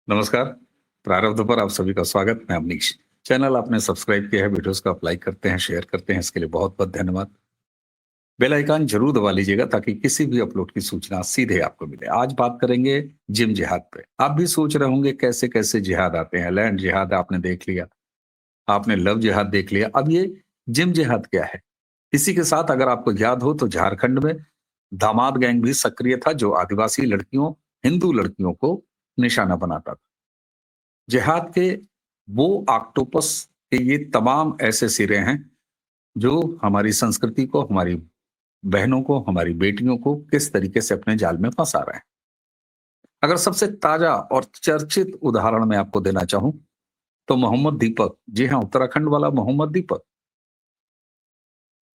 नमस्कार। प्रारब्ध पर आप सभी का स्वागत। मैं अवनीश। चैनल आपने सब्सक्राइब किया है, वीडियोस को आप लाइक करते हैं, शेयर करते हैं, इसके लिए बहुत बहुत धन्यवाद। बेल आइकन जरूर दबा लीजिएगा ताकि किसी भी अपलोड की सूचना सीधे आपको मिले। आज बात करेंगे जिम जिहाद पे। आप भी सोच रहे होंगे कैसे कैसे जिहाद आते हैं। लैंड जिहाद आपने देख लिया, आपने लव जिहाद देख लिया, अब ये जिम जिहाद क्या है? इसी के साथ अगर आपको याद हो तो झारखंड में दामाद गैंग भी सक्रिय था जो आदिवासी लड़कियों, हिंदू लड़कियों को निशाना बनाता था। जिहाद के वो ऑक्टोपस के ये तमाम ऐसे सिरे हैं जो हमारी संस्कृति को, हमारी बहनों को, हमारी बेटियों को किस तरीके से अपने जाल में फंसा रहे हैं। अगर सबसे ताजा और चर्चित उदाहरण मैं आपको देना चाहूं तो मोहम्मद दीपक, जी हाँ, उत्तराखंड वाला मोहम्मद दीपक।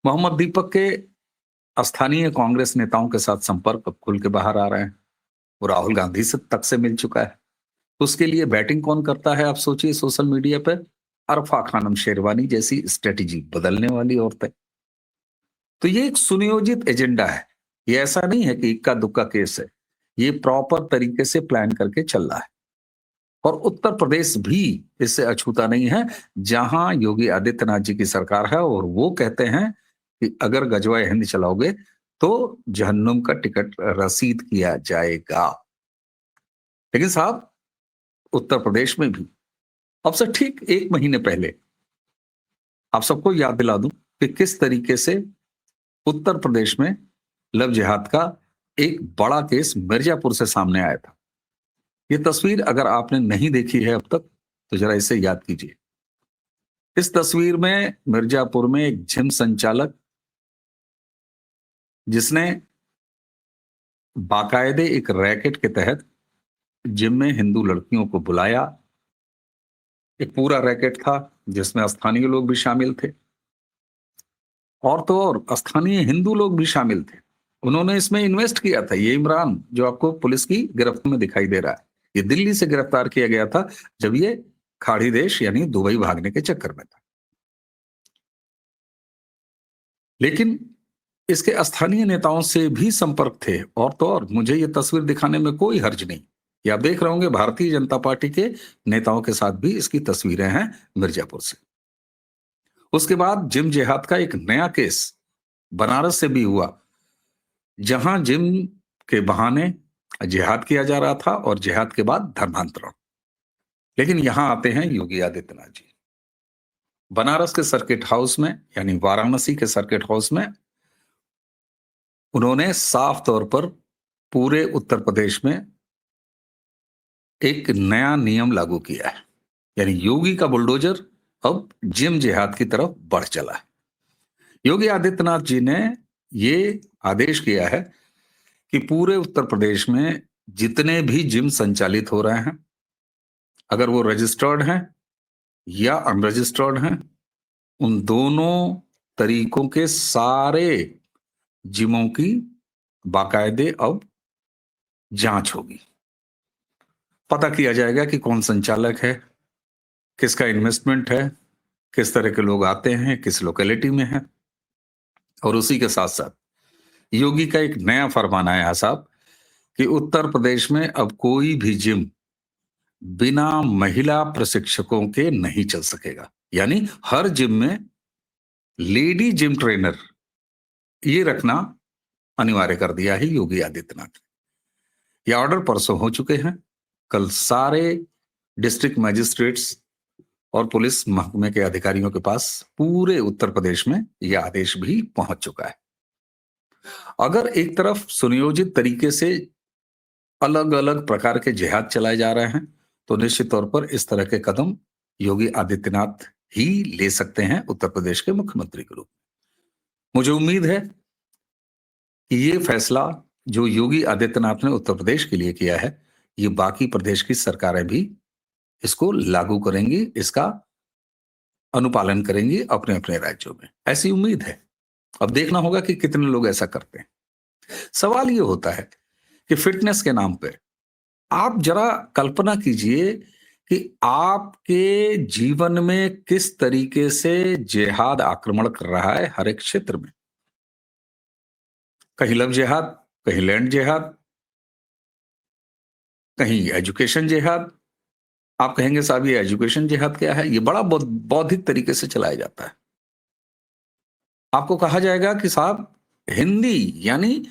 मोहम्मद दीपक के स्थानीय कांग्रेस नेताओं के साथ संपर्क अब खुल के बाहर आ रहे हैं। वो राहुल गांधी से तक से मिल चुका है। उसके लिए बैटिंग कौन करता है आप सोचिए सोशल मीडिया पे? अरफा खानम शेरवानी जैसी स्ट्रेटेजी बदलने वाली औरतें। तो ये एक सुनियोजित एजेंडा है। ये ऐसा नहीं है कि इक्का दुक्का केस है। ये प्रॉपर तरीके से प्लान करके चल रहा है। और उत्तर प्रदेश भी इससे अछूता नहीं है, जहां योगी आदित्यनाथ जी की सरकार है और वो कहते हैं कि अगर गजवाए हिंद चलाओगे तो जहन्नुम का टिकट रसीद किया जाएगा। लेकिन साहब, उत्तर प्रदेश में भी अब से ठीक 1 महीने पहले आप सबको याद दिला दूं कि किस तरीके से उत्तर प्रदेश में लव जिहाद का एक बड़ा केस मिर्जापुर से सामने आया था। ये तस्वीर अगर आपने नहीं देखी है अब तक तो जरा इसे याद कीजिए। इस तस्वीर में मिर्जापुर में एक जिम संचालक, जिसने बाकायदे एक रैकेट के तहत जिम में हिंदू लड़कियों को बुलाया। एक पूरा रैकेट था जिसमें स्थानीय लोग भी शामिल थे, और तो और स्थानीय हिंदू लोग भी शामिल थे। उन्होंने इसमें इन्वेस्ट किया था। ये इमरान जो आपको पुलिस की गिरफ्त में दिखाई दे रहा है, ये दिल्ली से गिरफ्तार किया गया था जब ये खाड़ी देश यानी दुबई भागने के चक्कर में था। लेकिन इसके स्थानीय नेताओं से भी संपर्क थे, और तो और मुझे ये तस्वीर दिखाने में कोई हर्ज नहीं। ये आप देख रहे होंगे भारतीय जनता पार्टी के नेताओं के साथ भी इसकी तस्वीरें हैं मिर्जापुर से। उसके बाद जिम जिहाद का एक नया केस बनारस से भी हुआ, जहां जिम के बहाने जिहाद किया जा रहा था और जिहाद के बाद धर्मांतरण। लेकिन यहां आते हैं योगी आदित्यनाथ जी। बनारस के सर्किट हाउस में यानी वाराणसी के सर्किट हाउस में उन्होंने साफ तौर पर पूरे उत्तर प्रदेश में एक नया नियम लागू किया है। यानी योगी का बुलडोजर अब जिम जिहाद की तरफ बढ़ चला है। योगी आदित्यनाथ जी ने ये आदेश किया है कि पूरे उत्तर प्रदेश में जितने भी जिम संचालित हो रहे हैं, अगर वो रजिस्टर्ड हैं या अनरजिस्टर्ड हैं, उन दोनों तरीकों के सारे जिमों की बाकायदे अब जांच होगी। पता किया जाएगा कि कौन संचालक है, किसका इन्वेस्टमेंट है, किस तरह के लोग आते हैं, किस लोकेलिटी में है। और उसी के साथ साथ योगी का एक नया फरमान आया साहब कि उत्तर प्रदेश में अब कोई भी जिम बिना महिला प्रशिक्षकों के नहीं चल सकेगा। यानी हर जिम में लेडी जिम ट्रेनर ये रखना अनिवार्य कर दिया है योगी आदित्यनाथ ने। ये ऑर्डर परसों हो चुके हैं। कल सारे डिस्ट्रिक्ट मजिस्ट्रेट्स और पुलिस महकमे के अधिकारियों के पास पूरे उत्तर प्रदेश में यह आदेश भी पहुंच चुका है। अगर एक तरफ सुनियोजित तरीके से अलग अलग प्रकार के जिहाद चलाए जा रहे हैं, तो निश्चित तौर पर इस तरह के कदम योगी आदित्यनाथ ही ले सकते हैं उत्तर प्रदेश के मुख्यमंत्री के रूप में। मुझे उम्मीद है कि ये फैसला जो योगी आदित्यनाथ ने उत्तर प्रदेश के लिए किया है, ये बाकी प्रदेश की सरकारें भी इसको लागू करेंगी, इसका अनुपालन करेंगी अपने अपने राज्यों में। ऐसी उम्मीद है। अब देखना होगा कि कितने लोग ऐसा करते हैं। सवाल ये होता है कि फिटनेस के नाम पे आप जरा कल्पना कीजिए कि आपके जीवन में किस तरीके से जिहाद आक्रमण कर रहा है हर एक क्षेत्र में। कहीं लव जिहाद, कहीं लैंड जिहाद, कहीं एजुकेशन जिहाद, आप कहेंगे साहब ये एजुकेशन जिहाद क्या है? ये बड़ा बौद्धिक तरीके से चलाया जाता है। आपको कहा जाएगा कि साहब हिंदी यानी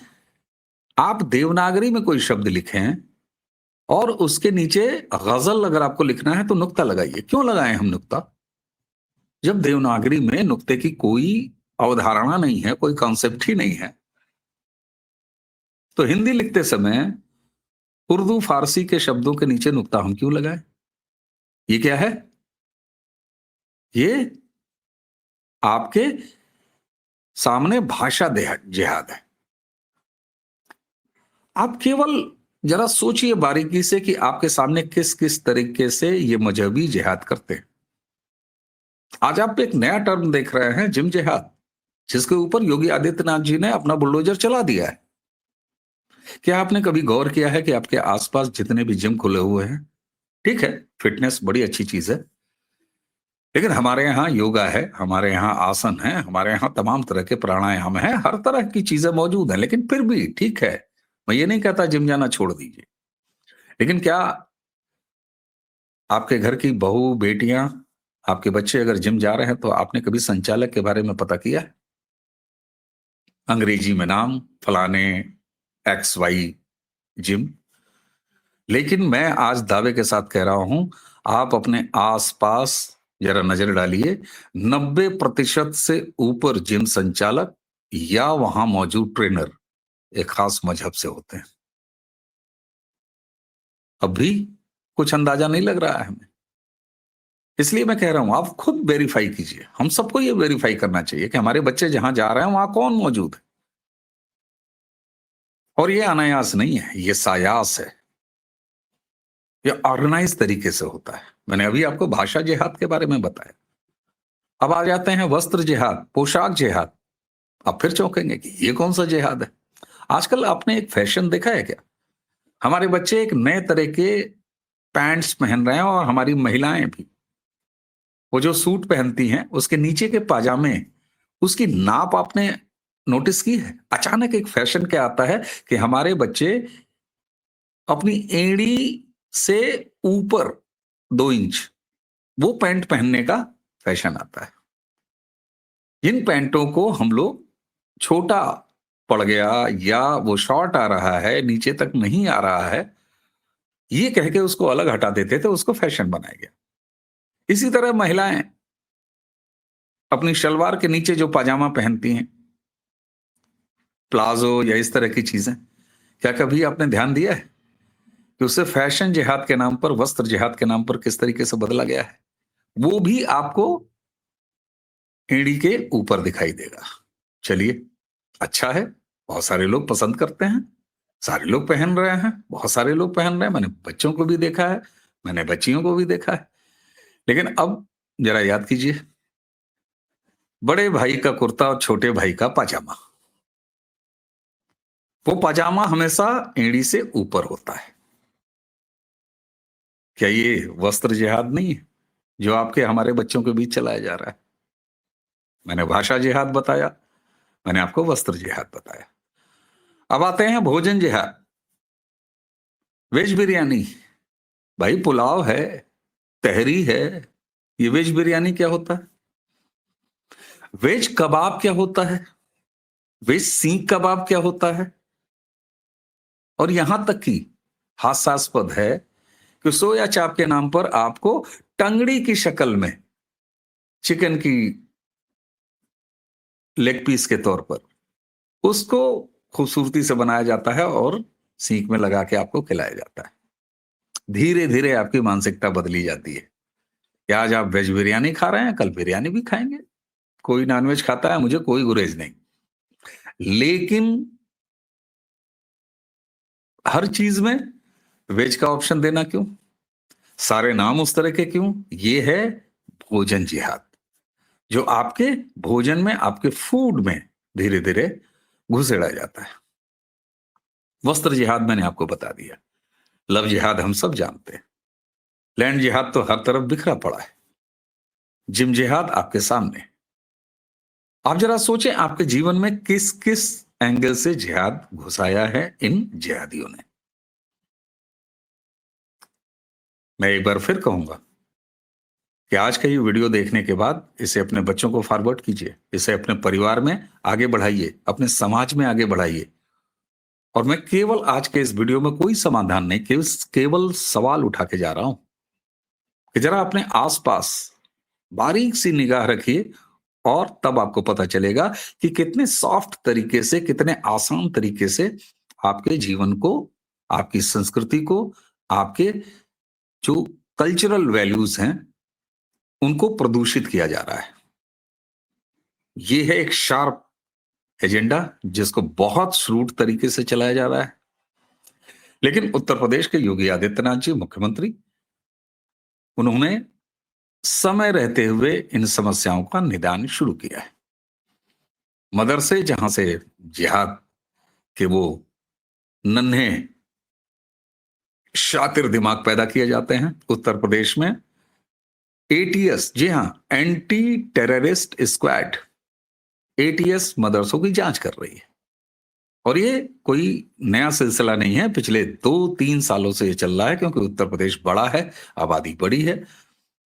आप देवनागरी में कोई शब्द लिखें और उसके नीचे गजल अगर आपको लिखना है तो नुक्ता लगाइए। क्यों लगाएं हम नुक्ता? जब देवनागरी में नुक्ते की कोई अवधारणा नहीं है, कोई कॉन्सेप्ट ही नहीं है, तो हिंदी लिखते समय उर्दू फारसी के शब्दों के नीचे नुक्ता हम क्यों लगाएं? ये क्या है? ये आपके सामने भाषा जिहाद है। आप केवल जरा सोचिए बारीकी से कि आपके सामने किस किस तरीके से ये मजहबी जिहाद करते हैं। आज आप एक नया टर्म देख रहे हैं, जिम जिहाद, जिसके ऊपर योगी आदित्यनाथ जी ने अपना बुलडोजर चला दिया है। क्या आपने कभी गौर किया है कि आपके आसपास जितने भी जिम खुले हुए हैं, ठीक है, फिटनेस बड़ी अच्छी चीज है, लेकिन हमारे यहाँ योगा है, हमारे यहाँ आसन है, हमारे यहाँ तमाम तरह के प्राणायाम है, हर तरह की चीजें मौजूद हैं, लेकिन फिर भी ठीक है, मैं ये नहीं कहता जिम जाना छोड़ दीजिए, लेकिन क्या आपके घर की बहू, बेटियां, आपके बच्चे अगर जिम जा रहे हैं तो आपने कभी संचालक के बारे में पता किया है? अंग्रेजी में नाम फलाने एक्स वाई जिम। लेकिन मैं आज दावे के साथ कह रहा हूं, आप अपने आसपास जरा नजर डालिए, 90% से ऊपर जिम संचालक या वहां मौजूद ट्रेनर एक खास मजहब से होते हैं। अब भी कुछ अंदाजा नहीं लग रहा है हमें, इसलिए मैं कह रहा हूं आप खुद वेरीफाई कीजिए। हम सबको ये वेरीफाई करना चाहिए कि हमारे बच्चे जहां जा रहे हैं वहां कौन मौजूद है। और ये अनायास नहीं है, ये सायास है, ये ऑर्गेनाइज तरीके से होता है। मैंने अभी आपको भाषा जिहाद के बारे में बताया। अब आ जाते हैं वस्त्र जिहाद, पोशाक जिहाद। आप फिर चौंकेंगे कि ये कौन सा जिहाद है। आजकल आपने एक फैशन देखा है क्या? हमारे बच्चे एक नए तरह के पैंट्स पहन रहे हैं और हमारी महिलाएं भी। वो जो सूट पहनती हैं उसके नीचे के पाजामे, उसकी नाप आपने नोटिस की है? अचानक एक फैशन क्या आता है कि हमारे बच्चे अपनी एड़ी से ऊपर 2 इंच वो पैंट पहनने का फैशन आता है। जिन पैंटों को हम लोग छोटा पड़ गया या वो शॉर्ट आ रहा है, नीचे तक नहीं आ रहा है, ये कह के उसको अलग हटा देते थे, उसको फैशन बनाया गया। इसी तरह महिलाएं अपनी शलवार के नीचे जो पाजामा पहनती हैं, प्लाजो या इस तरह की चीजें, क्या कभी आपने ध्यान दिया है कि उससे फैशन जिहाद के नाम पर, वस्त्र जिहाद के नाम पर किस तरीके से बदला गया है? वो भी आपको एड़ी के ऊपर दिखाई देगा। चलिए, अच्छा है, बहुत सारे लोग पसंद करते हैं, सारे लोग पहन रहे हैं, बहुत सारे लोग पहन रहे हैं, मैंने बच्चों को भी देखा है, मैंने बच्चियों को भी देखा है। लेकिन अब जरा याद कीजिए, बड़े भाई का कुर्ता और छोटे भाई का पाजामा, वो पाजामा हमेशा एड़ी से ऊपर होता है। क्या ये वस्त्र जिहाद नहीं है जो आपके हमारे बच्चों के बीच चलाया जा रहा है? मैंने भाषा जिहाद बताया, मैंने आपको वस्त्र जिहाद बताया। अब आते हैं भोजन जिहाद। वेज बिरयानी, भाई पुलाव है, तहरी है, ये वेज बिरयानी क्या होता है? वेज कबाब क्या होता है? वेज सीख कबाब क्या होता है? और यहां तक कि हास्यास्पद है कि सोया चाप के नाम पर आपको टंगड़ी की शक्ल में चिकन की लेग पीस के तौर पर उसको खूबसूरती से बनाया जाता है और सीख में लगा के आपको खिलाया जाता है। धीरे धीरे आपकी मानसिकता बदली जाती है कि आज आप वेज बिरयानी खा रहे हैं, कल बिरयानी भी खाएंगे। कोई नॉनवेज खाता है, मुझे कोई गुरेज नहीं, लेकिन हर चीज में वेज का ऑप्शन देना क्यों? सारे नाम उस तरह के क्यों? ये है भोजन जिहाद, जो आपके भोजन में, आपके फूड में धीरे धीरे घुसेड़ा जाता है। वस्त्र जिहाद मैंने आपको बता दिया। लव जिहाद हम सब जानते हैं। लैंड जिहाद तो हर तरफ बिखरा पड़ा है। जिम जिहाद आपके सामने। आप जरा सोचें आपके जीवन में किस किस एंगल से जिहाद घुसाया है इन जिहादियों ने। मैं एक बार फिर कहूंगा कि आज का ये वीडियो देखने के बाद इसे अपने बच्चों को फॉरवर्ड कीजिए, इसे अपने परिवार में आगे बढ़ाइए, अपने समाज में आगे बढ़ाइए। और मैं केवल आज के इस वीडियो में कोई समाधान नहीं, केवल सवाल उठा के जा रहा हूं कि जरा अपने आसपास बारीक सी निगाह रखिए और तब आपको पता चलेगा कि कितने सॉफ्ट तरीके से, कितने आसान तरीके से आपके जीवन को, आपकी संस्कृति को, आपके जो कल्चरल वैल्यूज हैं, उनको प्रदूषित किया जा रहा है। ये है एक शार्प एजेंडा जिसको बहुत श्रूड तरीके से चलाया जा रहा है। लेकिन उत्तर प्रदेश के योगी आदित्यनाथ जी मुख्यमंत्री, उन्होंने समय रहते हुए इन समस्याओं का निदान शुरू किया है। मदरसे जहां से जिहाद के वो नन्हे शातिर दिमाग पैदा किए जाते हैं, उत्तर प्रदेश में एटीएस, जी हां, एंटी टेररिस्ट स्क्वाड, एटीएस मदरसों की जांच कर रही है। और ये कोई नया सिलसिला नहीं है, पिछले 2-3 सालों से ये चल रहा है, क्योंकि उत्तर प्रदेश बड़ा है, आबादी बड़ी है,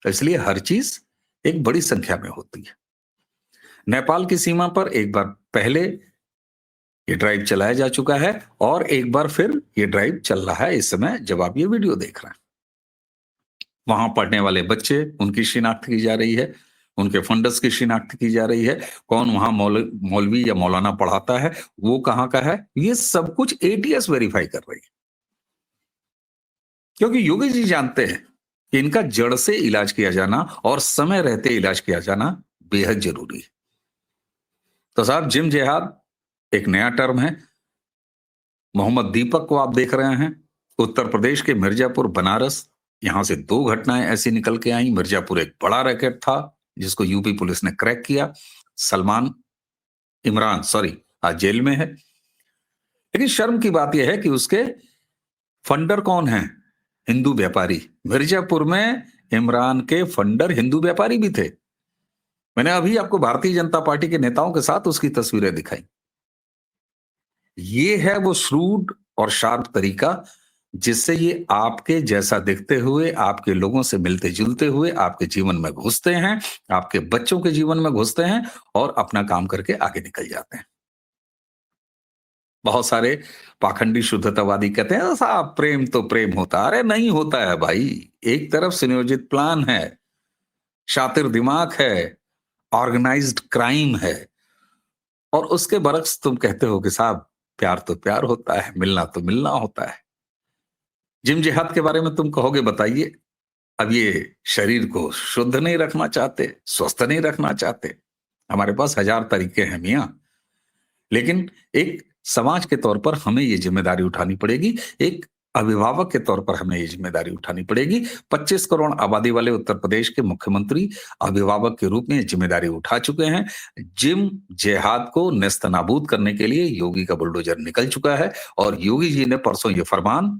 इसलिए हर चीज एक बड़ी संख्या में होती है। नेपाल की सीमा पर एक बार पहले ये ड्राइव चलाया जा चुका है और एक बार फिर ये ड्राइव चल रहा है इस समय जब आप ये वीडियो देख रहे हैं। वहां पढ़ने वाले बच्चे, उनकी शिनाख्त की जा रही है, उनके फंडस की शिनाख्त की जा रही है, कौन वहां मौलवी या मौलाना पढ़ाता है, वो कहां का है, ये सब कुछ एटीएस वेरीफाई कर रही है। क्योंकि योगी जी जानते हैं कि इनका जड़ से इलाज किया जाना और समय रहते इलाज किया जाना बेहद जरूरी है। तो साहब, जिम जिहाद एक नया टर्म है। मोहम्मद दीपक को आप देख रहे हैं, उत्तर प्रदेश के मिर्जापुर, बनारस, यहां से 2 घटनाएं ऐसी निकल के आई। मिर्जापुर एक बड़ा रैकेट था जिसको यूपी पुलिस ने क्रैक किया। इमरान सॉरी, आज जेल में है। लेकिन शर्म की बात यह है कि उसके फंडर कौन है? हिंदू व्यापारी। मिर्जापुर में इमरान के फंडर हिंदू व्यापारी भी थे। मैंने अभी आपको भारतीय जनता पार्टी के नेताओं के साथ उसकी तस्वीरें दिखाई। ये है वो श्रूड और शार्प तरीका जिससे ये आपके जैसा दिखते हुए, आपके लोगों से मिलते जुलते हुए आपके जीवन में घुसते हैं, आपके बच्चों के जीवन में घुसते हैं और अपना काम करके आगे निकल जाते हैं। बहुत सारे पाखंडी शुद्धतावादी कहते हैं साहब प्रेम तो प्रेम होता है। अरे नहीं होता है भाई। एक तरफ सुनियोजित प्लान है, शातिर दिमाग है, ऑर्गेनाइज्ड क्राइम है, और उसके बरक्स तुम कहते हो कि साहब प्यार तो प्यार होता है, मिलना तो मिलना होता है। जिम जिहाद के बारे में तुम कहोगे बताइए, अब ये शरीर को शुद्ध नहीं रखना चाहते, स्वस्थ नहीं रखना चाहते, हमारे पास हजार तरीके हैं मियां। लेकिन एक समाज के तौर पर हमें ये जिम्मेदारी उठानी पड़ेगी, एक अभिभावक के तौर पर हमें ये जिम्मेदारी उठानी पड़ेगी। 25 करोड़ आबादी वाले उत्तर प्रदेश के मुख्यमंत्री अभिभावक के रूप में ये जिम्मेदारी उठा चुके हैं। जिम जिहाद को नेस्तनाबूद करने के लिए योगी का बुलडोजर निकल चुका है और योगी जी ने परसों ये फरमान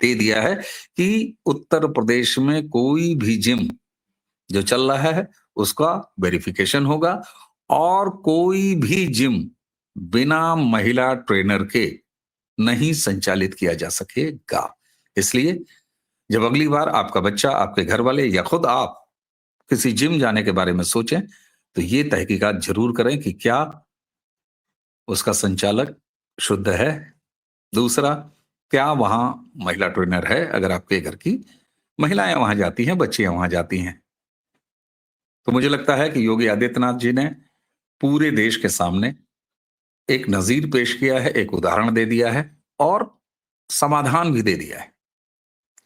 दे दिया है कि उत्तर प्रदेश में कोई भी जिम जो चल रहा है उसका वेरिफिकेशन होगा और कोई भी जिम बिना महिला ट्रेनर के नहीं संचालित किया जा सकेगा। इसलिए जब अगली बार आपका बच्चा, आपके घर वाले या खुद आप किसी जिम जाने के बारे में सोचें तो ये तहकीकात जरूर करें कि क्या उसका संचालक शुद्ध है। दूसरा, क्या वहां महिला ट्रेनर है? अगर आपके घर की महिलाएं वहां जाती हैं, बच्चियां वहां जाती हैं, तो मुझे लगता है कि योगी आदित्यनाथ जी ने पूरे देश के सामने एक नजीर पेश किया है, एक उदाहरण दे दिया है और समाधान भी दे दिया है।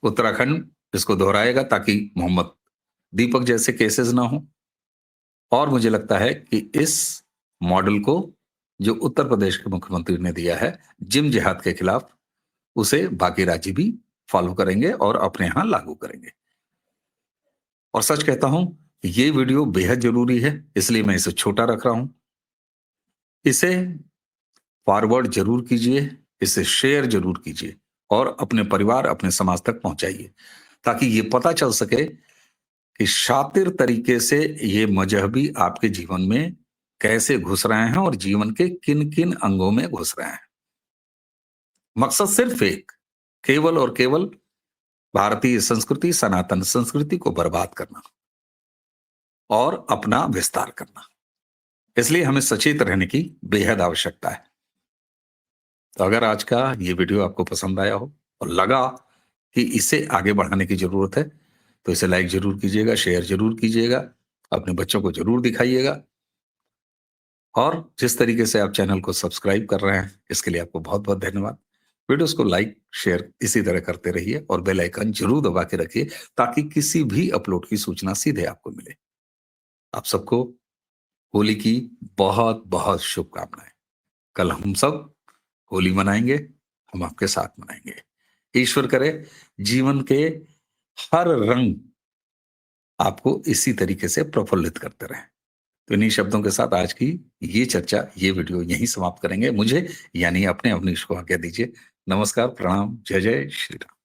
उत्तराखंड इसको दोहराएगा ताकि मोहम्मद दीपक जैसे केसेस ना हो। और मुझे लगता है कि इस मॉडल को जो उत्तर प्रदेश के मुख्यमंत्री ने दिया है जिम जिहाद के खिलाफ, उसे बाकी राज्य भी फॉलो करेंगे और अपने यहां लागू करेंगे। और सच कहता हूं, ये वीडियो बेहद जरूरी है, इसलिए मैं इसे छोटा रख रहा हूं। इसे फॉरवर्ड जरूर कीजिए, इसे शेयर जरूर कीजिए और अपने परिवार, अपने समाज तक पहुंचाइए ताकि ये पता चल सके कि शातिर तरीके से ये मजहबी आपके जीवन में कैसे घुस रहे हैं और जीवन के किन किन अंगों में घुस रहे हैं। मकसद सिर्फ एक, केवल और केवल भारतीय संस्कृति, सनातन संस्कृति को बर्बाद करना और अपना विस्तार करना। इसलिए हमें सचेत रहने की बेहद आवश्यकता है। तो अगर आज का ये वीडियो आपको पसंद आया हो और लगा कि इसे आगे बढ़ाने की ज़रूरत है, तो इसे लाइक ज़रूर कीजिएगा, शेयर ज़रूर कीजिएगा, अपने बच्चों को ज़रूर दिखाइएगा और जिस तरीके से आप चैनल को सब्सक्राइब कर रहे हैं, इसके लिए आपको बहुत-बहुत धन्यवाद। वीडियोज़ को लाइक, शेयर इसी तरह करते रहिए और बेल आइकन ज़रूर दबा के रखिए ताकि किसी भी अपलोड की सूचना सीधे आपको मिले। आप सबको होली की बहुत-बहुत शुभकामनाएँ। कल हम सब होली मनाएँगे, हम आपके साथ मनाएँगे। ईश्वर करे जीवन के हर रंग आपको इसी तरीके से प्रफुल्लित करते रहें। तो इन्हीं शब्दों के साथ आज की ये चर्चा, ये वीडियो यहीं समाप्त करेंगे। मुझे यानी अपने अवनीश को आज्ञा दीजिए। नमस्कार, प्रणाम, जय जय श्री राम।